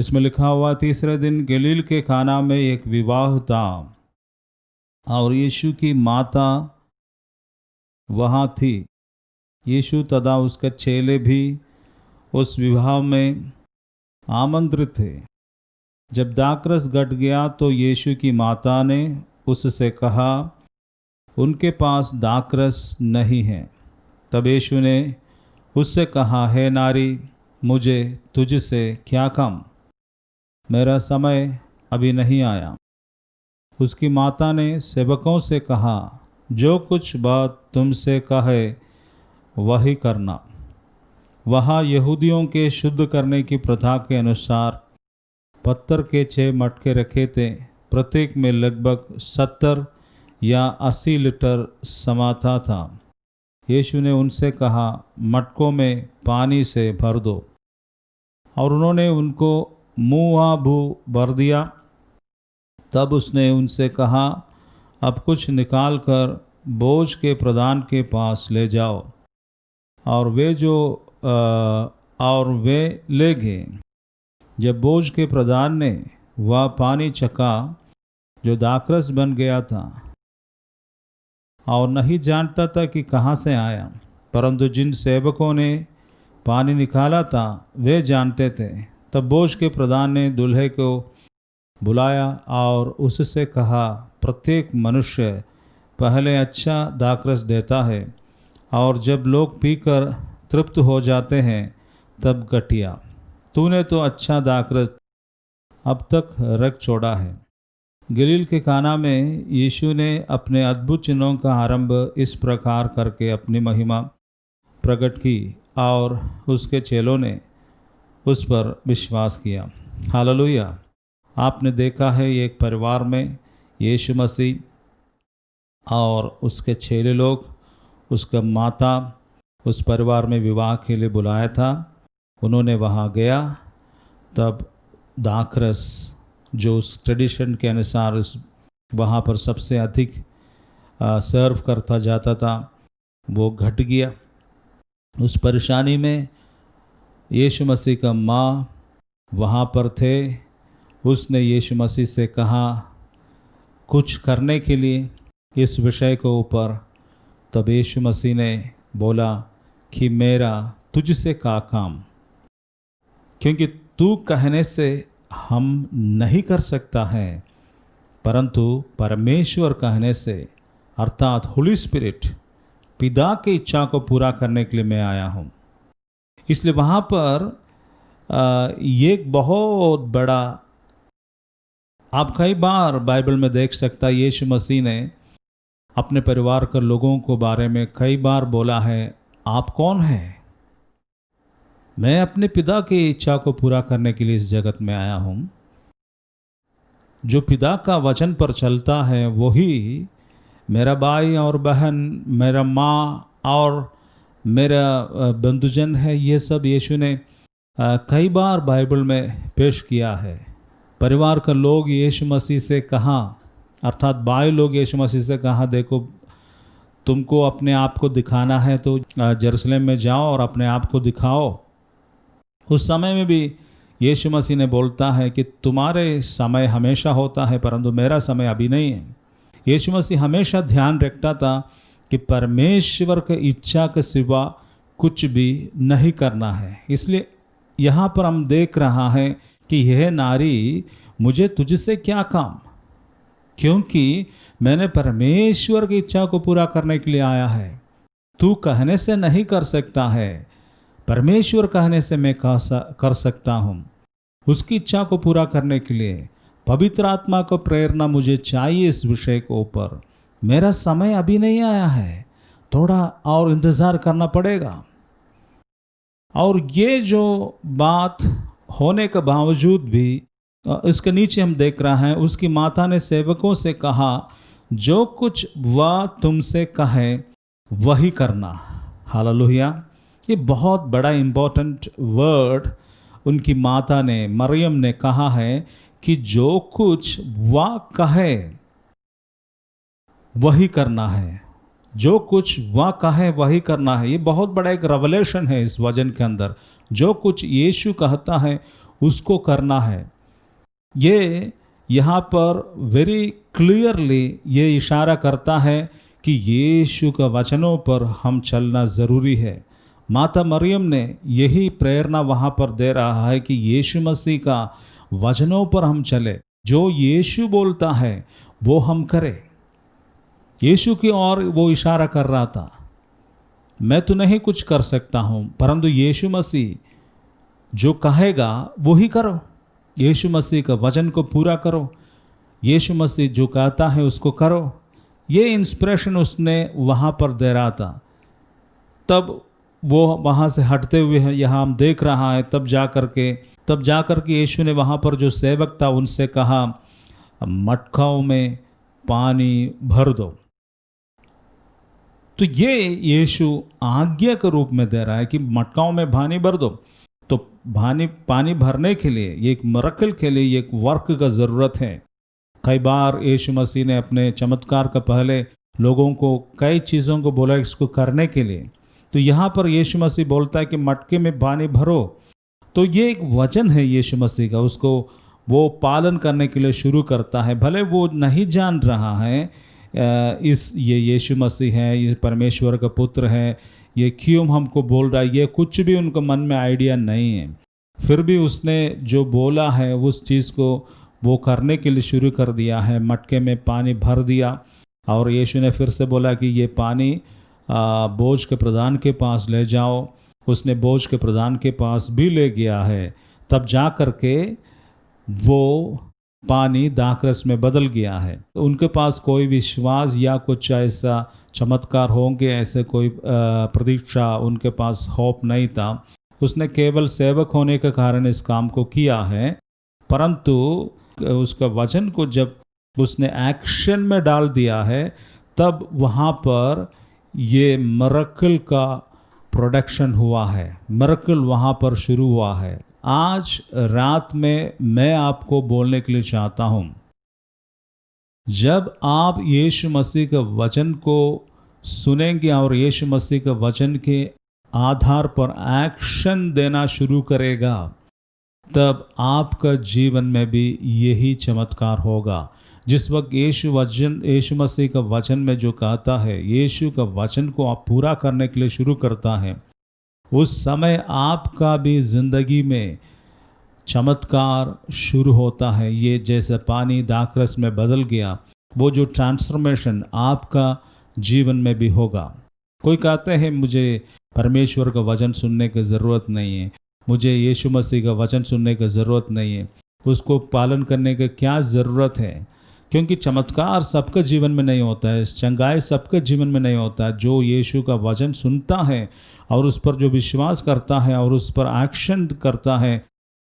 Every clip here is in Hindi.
इसमें लिखा हुआ, तीसरे दिन गलील के काना में एक विवाह था और यीशु की माता वहाँ थी। यीशु तथा उसके चेले भी उस विवाह में आमंत्रित थे। जब दाखरस घट गया तो यीशु की माता ने उससे कहा, उनके पास दाखरस नहीं है। तब यीशु ने उससे कहा, हे नारी, मुझे तुझसे क्या काम? मेरा समय अभी नहीं आया। उसकी माता ने सेवकों से कहा, जो कुछ बात तुमसे कहे वही करना। वहाँ यहूदियों के शुद्ध करने की प्रथा के अनुसार पत्थर के 6 मटके रखे थे। प्रत्येक में लगभग 70 या 80 लीटर समाता था। यीशु ने उनसे कहा, मटकों में पानी से भर दो। और उन्होंने उनको मुँहाभू भर दिया। तब उसने उनसे कहा, अब कुछ निकाल कर बोझ के प्रधान के पास ले जाओ। और वे ले गए। जब बोझ के प्रधान ने वह पानी चखा जो दाखरस बन गया था और नहीं जानता था कि कहाँ से आया, परंतु जिन सेवकों ने पानी निकाला था वे जानते थे, तब बोझ के प्रधान ने दूल्हे को बुलाया और उससे कहा, प्रत्येक मनुष्य पहले अच्छा दाखरस देता है और जब लोग पीकर तृप्त हो जाते हैं तब घटिया। तूने तो अच्छा दाखरस अब तक रख छोड़ा है। गलील के काना में यीशु ने अपने अद्भुत चिन्हों का आरंभ इस प्रकार करके अपनी महिमा प्रकट की और उसके चेलों ने उस पर विश्वास किया। हालेलुया। आपने देखा है, एक परिवार में यीशु मसीह और उसके चेले लोग, उसका माता उस परिवार में विवाह के लिए बुलाया था। उन्होंने वहाँ गया, तब दाखरस जो उस ट्रेडिशन के अनुसार वहाँ पर सबसे अधिक सर्व करता जाता था, वो घट गया। उस परेशानी में यीशु मसीह का माँ वहाँ पर थे। उसने यीशु मसीह से कहा कुछ करने के लिए इस विषय के ऊपर। तब यीशु मसीह ने बोला कि मेरा तुझसे क्या काम, क्योंकि तू कहने से हम नहीं कर सकता है, परंतु परमेश्वर कहने से, अर्थात होली स्पिरिट, पिता की इच्छा को पूरा करने के लिए मैं आया हूँ। इसलिए वहाँ पर एक बहुत बड़ा, आप कई बार बाइबल में देख सकता, यीशु मसीह ने अपने परिवार के लोगों को बारे में कई बार बोला है, आप कौन हैं? मैं अपने पिता की इच्छा को पूरा करने के लिए इस जगत में आया हूँ। जो पिता का वचन पर चलता है वही मेरा भाई और बहन, मेरा माँ और मेरा बंधुजन है। ये सब यीशु ने कई बार बाइबल में पेश किया है। परिवार का लोग यीशु मसीह से कहा, अर्थात भाई लोग यीशु मसीह से कहा, देखो तुमको अपने आप को दिखाना है तो यरूशलेम में जाओ और अपने आप को दिखाओ। उस समय में भी यीशु मसीह ने बोलता है कि तुम्हारे समय हमेशा होता है, परंतु मेरा समय अभी नहीं है। यीशु मसीह हमेशा ध्यान रखता था कि परमेश्वर की इच्छा के सिवा कुछ भी नहीं करना है। इसलिए यहाँ पर हम देख रहा है कि यह नारी, मुझे तुझसे क्या काम, क्योंकि मैंने परमेश्वर की इच्छा को पूरा करने के लिए आया है। तू कहने से नहीं कर सकता है, परमेश्वर कहने से मैं कर सकता हूँ। उसकी इच्छा को पूरा करने के लिए पवित्र आत्मा को प्रेरणा मुझे चाहिए इस विषय के ऊपर। मेरा समय अभी नहीं आया है, थोड़ा और इंतज़ार करना पड़ेगा। और ये जो बात होने के बावजूद भी इसके नीचे हम देख रहे हैं, उसकी माता ने सेवकों से कहा, जो कुछ वह तुमसे कहे वही करना। हालेलुया। ये बहुत बड़ा इम्पोर्टेंट वर्ड उनकी माता ने, मरियम ने कहा है कि जो कुछ वह कहे वही करना है। जो कुछ वह कहे वही करना है। ये बहुत बड़ा एक रेवलेशन है इस वचन के अंदर। जो कुछ यीशु कहता है उसको करना है। ये यहाँ पर वेरी क्लियरली ये इशारा करता है कि यीशु का वचनों पर हम चलना ज़रूरी है। माता मरियम ने यही प्रेरणा वहाँ पर दे रहा है कि यीशु मसीह का वचनों पर हम चले, जो यीशु बोलता है वो हम करें। यीशु की ओर वो इशारा कर रहा था। मैं तो नहीं कुछ कर सकता हूँ, परंतु यीशु मसीह जो कहेगा वो ही करो। यीशु मसीह का वचन को पूरा करो। यीशु मसीह जो कहता है उसको करो। ये इंस्पिरेशन उसने वहाँ पर दे रहा था। तब वो वहाँ से हटते हुए यहाँ हम देख रहा है, तब जा कर के यीशु ने वहाँ पर जो सेवक था उनसे कहा, मटकाओं में पानी भर दो। तो ये यीशु आज्ञा के रूप में दे रहा है कि मटकाओं में पानी भर दो। तो पानी भरने के लिए, एक मिरेकल के लिए एक वर्क का ज़रूरत है। कई बार यीशु मसीह ने अपने चमत्कार का पहले लोगों को कई चीज़ों को बोला इसको करने के लिए। तो यहाँ पर यीशु मसीह बोलता है कि मटके में पानी भरो। तो ये एक वचन है यीशु मसीह का, उसको वो पालन करने के लिए शुरू करता है। भले वो नहीं जान रहा है ये यीशु मसीह है, ये परमेश्वर का पुत्र है, ये क्यों हमको बोल रहा है, ये कुछ भी उनके मन में आइडिया नहीं है। फिर भी उसने जो बोला है उस चीज़ को वो करने के लिए शुरू कर दिया है। मटके में पानी भर दिया और यीशु ने फिर से बोला कि ये पानी बोझ के प्रधान के पास ले जाओ। उसने बोझ के प्रधान के पास भी ले गया है। तब जा कर के वो पानी दाखरस में बदल गया है। उनके पास कोई विश्वास या कुछ ऐसा चमत्कार होंगे ऐसे कोई प्रतीक्षा उनके पास होप नहीं था। उसने केवल सेवक होने के कारण इस काम को किया है, परंतु उसका वचन को जब उसने एक्शन में डाल दिया है तब वहाँ पर ये मिरेकल का प्रोडक्शन हुआ है, मिरेकल वहाँ पर शुरू हुआ है। आज रात में मैं आपको बोलने के लिए चाहता हूँ, जब आप यीशु मसीह के वचन को सुनेंगे और यीशु मसीह के वचन के आधार पर एक्शन देना शुरू करेगा, तब आपका जीवन में भी यही चमत्कार होगा। जिस वक्त यीशु मसीह का वचन में जो कहता है, यीशु का वचन को आप पूरा करने के लिए शुरू करता है, उस समय आपका भी ज़िंदगी में चमत्कार शुरू होता है। ये जैसे पानी दाखरस में बदल गया, वो जो ट्रांसफॉर्मेशन आपका जीवन में भी होगा। कोई कहते हैं मुझे परमेश्वर का वचन सुनने की ज़रूरत नहीं है, मुझे यीशु मसीह का वचन सुनने की ज़रूरत नहीं है, उसको पालन करने की क्या ज़रूरत है? क्योंकि चमत्कार सबके जीवन में नहीं होता है, चंगाई सबके जीवन में नहीं होता है। जो यीशु का वचन सुनता है और उस पर जो विश्वास करता है और उस पर एक्शन करता है,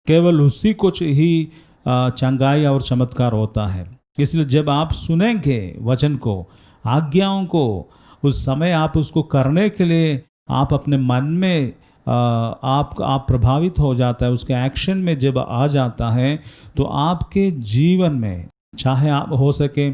केवल उसी को ही चंगाई और चमत्कार होता है। इसलिए जब आप सुनेंगे वचन को, आज्ञाओं को, उस समय आप उसको करने के लिए आप अपने मन में आप प्रभावित हो जाता है, उसके एक्शन में जब आ जाता है तो आपके जीवन में, चाहे आप हो सके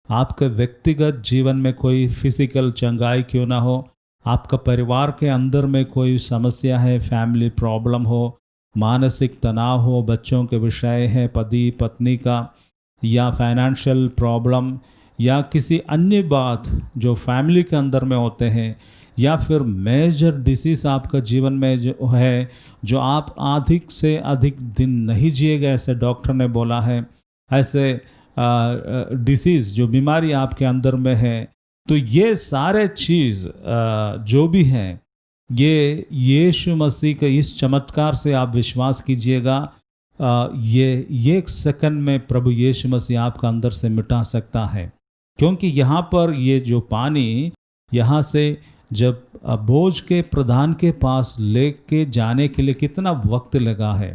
आपके व्यक्तिगत जीवन में कोई फिजिकल चंगाई क्यों ना हो, आपका परिवार के अंदर में कोई समस्या है, फैमिली प्रॉब्लम हो, मानसिक तनाव हो, बच्चों के विषय है, पति पत्नी का, या फाइनेंशियल प्रॉब्लम, या किसी अन्य बात जो फैमिली के अंदर में होते हैं, या फिर मेजर डिसीज़ आपका जीवन में जो है, जो आप अधिक से अधिक दिन नहीं जिएगा ऐसे डॉक्टर ने बोला है, ऐसे डिसीज़ जो बीमारी आपके अंदर में है, तो ये सारे चीज़ जो भी हैं, ये यीशु मसीह के इस चमत्कार से आप विश्वास कीजिएगा, ये एक सेकंड में प्रभु यीशु मसीह आपका अंदर से मिटा सकता है। क्योंकि यहाँ पर ये जो पानी यहाँ से जब बोझ के प्रधान के पास लेके जाने के लिए कितना वक्त लगा है,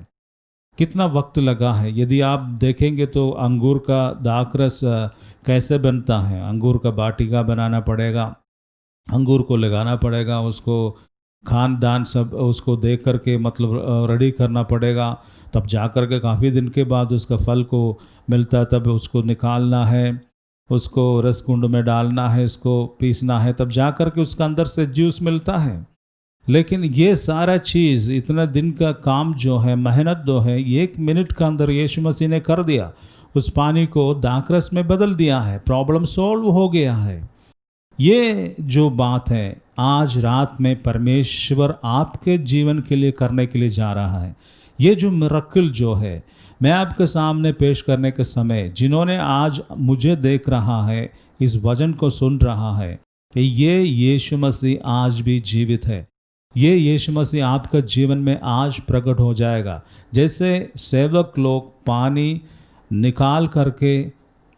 कितना वक्त लगा है। यदि आप देखेंगे तो अंगूर का दाखरस कैसे बनता है, अंगूर का बाटिका बनाना पड़ेगा, अंगूर को लगाना पड़ेगा, उसको खानदान सब उसको देख कर के मतलब रेडी करना पड़ेगा, तब जा कर के काफ़ी दिन के बाद उसका फल को मिलता है, तब उसको निकालना है उसको रसकुंड में डालना है, उसको पीसना है, तब जा कर के उसका अंदर से जूस मिलता है। लेकिन ये सारा चीज़, इतना दिन का काम जो है, मेहनत जो है, 1 मिनट के अंदर यीशु मसीह ने कर दिया। उस पानी को दाखरस में बदल दिया है, प्रॉब्लम सॉल्व हो गया है। ये जो बात है आज रात में परमेश्वर आपके जीवन के लिए करने के लिए जा रहा है। ये जो मिरेकल जो है मैं आपके सामने पेश करने के समय, जिन्होंने आज मुझे देख रहा है, इस वचन को सुन रहा है, कि ये यीशु मसीह आज भी जीवित है। ये यीशु मसीह आपका जीवन में आज प्रकट हो जाएगा। जैसे सेवक लोग पानी निकाल करके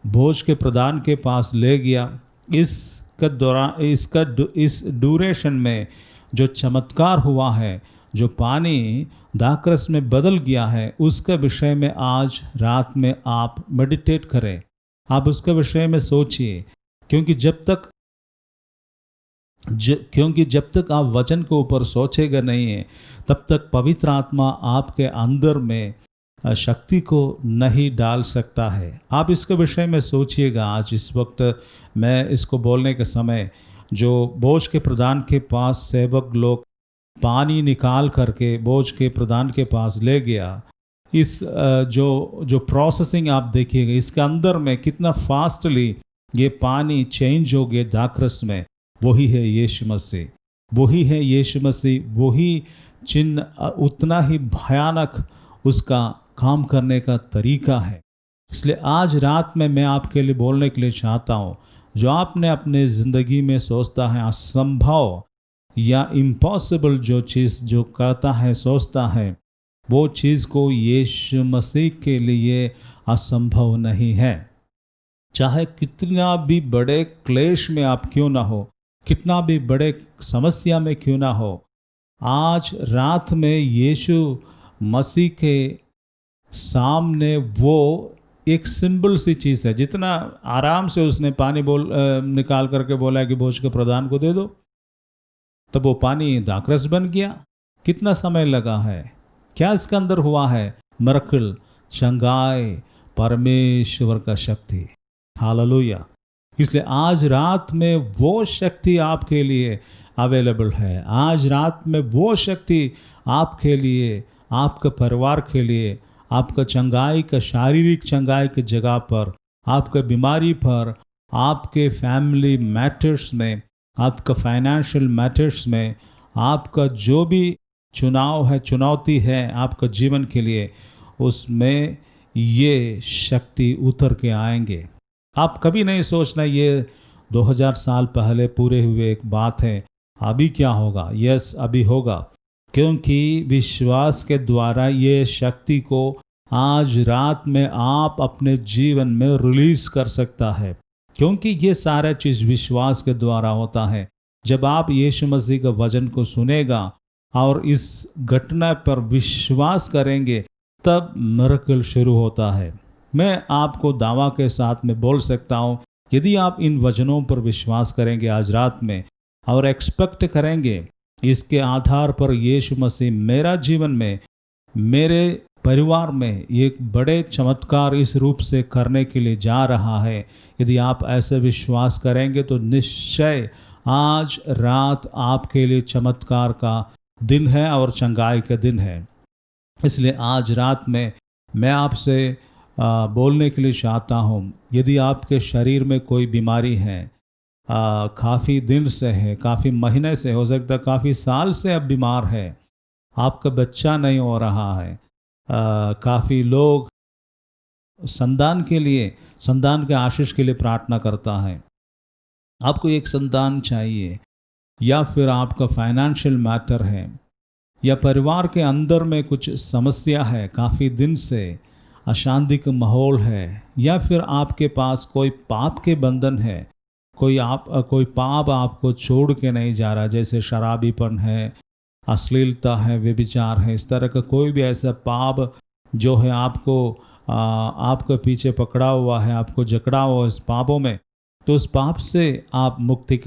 भोज के प्रधान के पास ले गया, इसका दौरान इस ड्यूरेशन में जो चमत्कार हुआ है, जो पानी दाखरस में बदल गया है, उसके विषय में आज रात में आप मेडिटेट करें, आप उसके विषय में सोचिए। क्योंकि जब तक आप वचन के ऊपर सोचेगा नहीं है, तब तक पवित्र आत्मा आपके अंदर में शक्ति को नहीं डाल सकता है। आप इसके विषय में सोचिएगा। आज इस वक्त मैं इसको बोलने के समय, जो बोझ के प्रधान के पास सेवक लोग पानी निकाल करके बोझ के प्रधान के पास ले गया, इस जो प्रोसेसिंग आप देखिएगा, इसके अंदर में कितना फास्टली ये पानी चेंज हो गया दाखरस में। वही है यीशु मसीह, वही है यीशु मसीह, वही चिन्ह उतना ही भयानक उसका काम करने का तरीका है। इसलिए आज रात में मैं आपके लिए बोलने के लिए चाहता हूँ, जो आपने अपने ज़िंदगी में सोचता है असंभव या इम्पॉसिबल, जो चीज़ जो करता है, सोचता है, वो चीज़ को यीशु मसीह के लिए असंभव नहीं है। चाहे कितना भी बड़े क्लेश में आप क्यों ना हो, कितना भी बड़े समस्या में क्यों ना हो, आज रात में यीशु मसीह के सामने वो एक सिंबल सी चीज़ है। जितना आराम से उसने पानी निकाल करके बोला कि भोज के प्रधान को दे दो, तब वो पानी दाखरस बन गया। कितना समय लगा है, क्या इसके अंदर हुआ है? मिरेकल, चंगाई, परमेश्वर का शक्ति। हालेलुया। इसलिए आज रात में वो शक्ति आपके लिए अवेलेबल है। आज रात में वो शक्ति आपके लिए, आपके परिवार के लिए, आपका चंगाई का, शारीरिक चंगाई की जगह पर, आपके बीमारी पर, आपके फैमिली मैटर्स में, आपका फाइनेंशियल मैटर्स में, आपका जो भी चुनाव है, चुनौती है आपका जीवन के लिए, उसमें ये शक्ति उतर के आएंगे। आप कभी नहीं सोचना ये 2000 साल पहले पूरे हुए एक बात है, अभी क्या होगा। यस, अभी होगा, क्योंकि विश्वास के द्वारा ये शक्ति को आज रात में आप अपने जीवन में रिलीज कर सकता है। क्योंकि ये सारा चीज़ विश्वास के द्वारा होता है। जब आप यीशु मसीह का वचन को सुनेगा और इस घटना पर विश्वास करेंगे, तब मिरेकल शुरू होता है। मैं आपको दावा के साथ में बोल सकता हूँ, यदि आप इन वचनों पर विश्वास करेंगे आज रात में और एक्सपेक्ट करेंगे, इसके आधार पर यीशु मसीह मेरा जीवन में, मेरे परिवार में एक बड़े चमत्कार इस रूप से करने के लिए जा रहा है, यदि आप ऐसे विश्वास करेंगे तो निश्चय आज रात आपके लिए चमत्कार का दिन है और चंगाई का दिन है। इसलिए आज रात में मैं आपसे बोलने के लिए चाहता हूँ, यदि आपके शरीर में कोई बीमारी है, काफ़ी दिन से है, काफ़ी महीने से, हो सकता है काफ़ी साल से अब बीमार है, आपका बच्चा नहीं हो रहा है, काफ़ी लोग संतान के आशीष के लिए प्रार्थना करता है, आपको एक संतान चाहिए, या फिर आपका फाइनेंशियल मैटर है, या परिवार के अंदर में कुछ समस्या है, काफ़ी दिन से अशांति का माहौल है, या फिर आपके पास कोई पाप के बंधन है, कोई पाप आपको छोड़ के नहीं जा रहा, जैसे शराबीपन है, अश्लीलता है, व्यभिचार है, इस तरह का कोई भी ऐसा पाप जो है आपको पीछे पकड़ा हुआ है, आपको जकड़ा हुआ इस पापों में, तो उस पाप से आप मुक्ति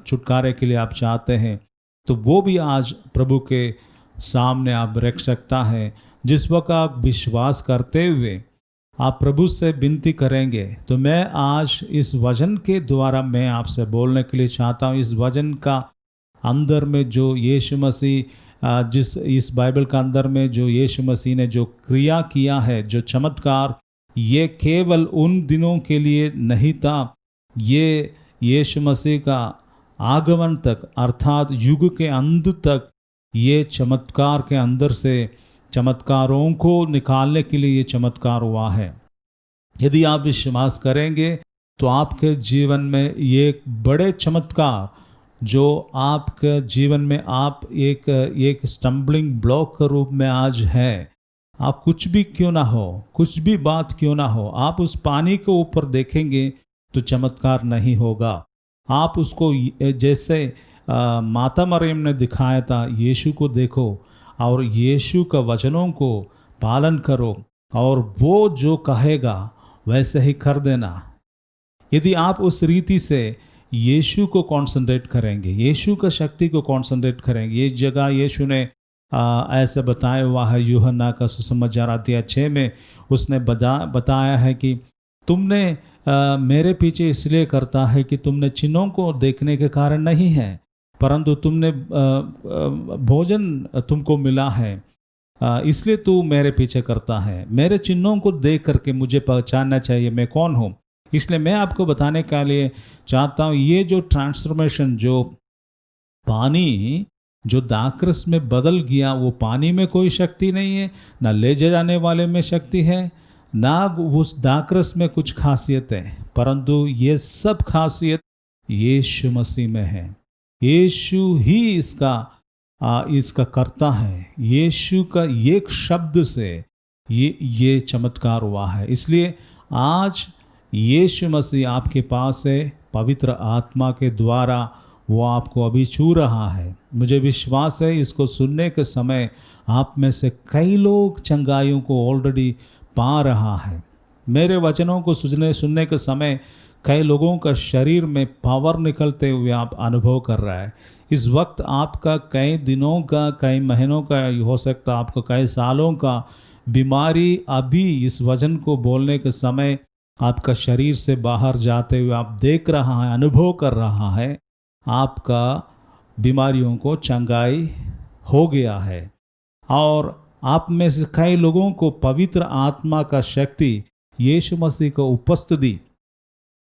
छुटकारे के लिए आप चाहते हैं, तो वो भी आज प्रभु के सामने आप रख सकता है। जिस वक्त आप विश्वास करते हुए आप प्रभु से विनती करेंगे। तो मैं आज इस वचन के द्वारा मैं आपसे बोलने के लिए चाहता हूँ। इस वचन का अंदर में जो यीशु मसीह जिस इस बाइबल का अंदर में जो यीशु मसीह ने जो क्रिया किया है, जो चमत्कार, ये केवल उन दिनों के लिए नहीं था, ये यीशु मसीह का आगमन तक अर्थात युग के अंत तक ये चमत्कार के अंदर से चमत्कारों को निकालने के लिए ये चमत्कार हुआ है। यदि आप विश्वास करेंगे तो आपके जीवन में ये एक बड़े चमत्कार जो आपके जीवन में आप एक स्टम्बलिंग ब्लॉक के रूप में आज है, आप कुछ भी क्यों ना हो, कुछ भी बात क्यों ना हो, आप उस पानी के ऊपर देखेंगे तो चमत्कार नहीं होगा। आप उसको जैसे माता मरियम ने दिखाया था, यीशु को देखो और यीशु का वचनों को पालन करो और वो जो कहेगा वैसे ही कर देना। यदि आप उस रीति से यीशु को कंसंट्रेट करेंगे, यीशु का शक्ति को कंसंट्रेट करेंगे, ये जगह यीशु ने ऐसे बताया हुआ है, यूहन्ना का सुसमाचार अध्याय 6 में उसने बताया है कि तुमने मेरे पीछे इसलिए करता है कि तुमने चिन्हों को देखने के कारण नहीं है, परंतु तुमने भोजन तुमको मिला है, इसलिए तू मेरे पीछे करता है। मेरे चिन्हों को देख करके मुझे पहचानना चाहिए मैं कौन हूँ। इसलिए मैं आपको बताने के लिए चाहता हूँ, ये जो ट्रांसफॉर्मेशन, जो पानी जो दाखरस में बदल गया, वो पानी में कोई शक्ति नहीं है, ना ले जाने वाले में शक्ति है, ना उस दाखरस में कुछ खासियत है, परंतु ये सब खासियत यीशु मसीह में है। यीशु ही इसका करता है। यीशु का एक शब्द से ये चमत्कार हुआ है। इसलिए आज यीशु मसीह आपके पास है, पवित्र आत्मा के द्वारा वो आपको अभी छू रहा है। मुझे विश्वास है इसको सुनने के समय आप में से कई लोग चंगाइयों को ऑलरेडी पा रहा है। मेरे वचनों को सुनने के समय कई लोगों का शरीर में पावर निकलते हुए आप अनुभव कर रहा है। इस वक्त आपका कई दिनों का, कई महीनों का, हो सकता आपको कई सालों का बीमारी अभी इस वचन को बोलने के समय आपका शरीर से बाहर जाते हुए आप देख रहा है, अनुभव कर रहा है। आपका बीमारियों को चंगाई हो गया है और आप में से कई लोगों को पवित्र आत्मा का शक्ति यीशु मसीह को उपस्थिति,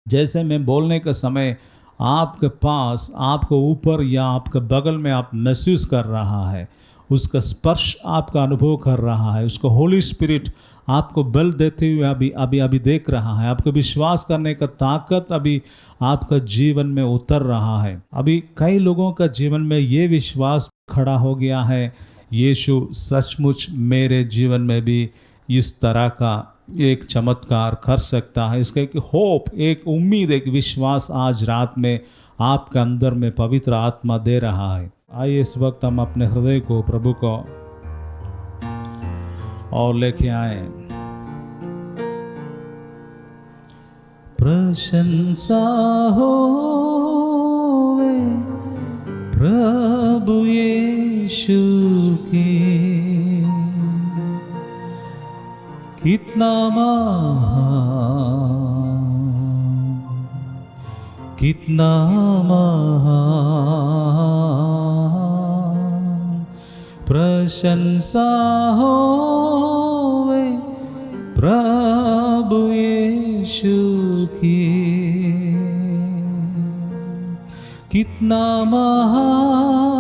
जैसे मैं बोलने के समय आपके पास, आपको ऊपर या आपके बगल में आप महसूस कर रहा है, उसका स्पर्श आपका अनुभव कर रहा है, उसको होली स्पिरिट आपको बल देते हुए अभी देख रहा है। आपको विश्वास करने का ताकत अभी आपका जीवन में उतर रहा है। अभी कई लोगों का जीवन में ये विश्वास खड़ा हो गया है, यीशु सचमुच मेरे जीवन में भी इस तरह का एक चमत्कार कर सकता है। इसका एक होप, एक उम्मीद, एक विश्वास आज रात में आपके अंदर में पवित्र आत्मा दे रहा है। आइए इस वक्त हम अपने हृदय को प्रभु को और लेके आए। प्रशंसा होवे प्रभु यीशु की, कितना महान प्रशंसा होवे प्रभु यीशु की, कितना महान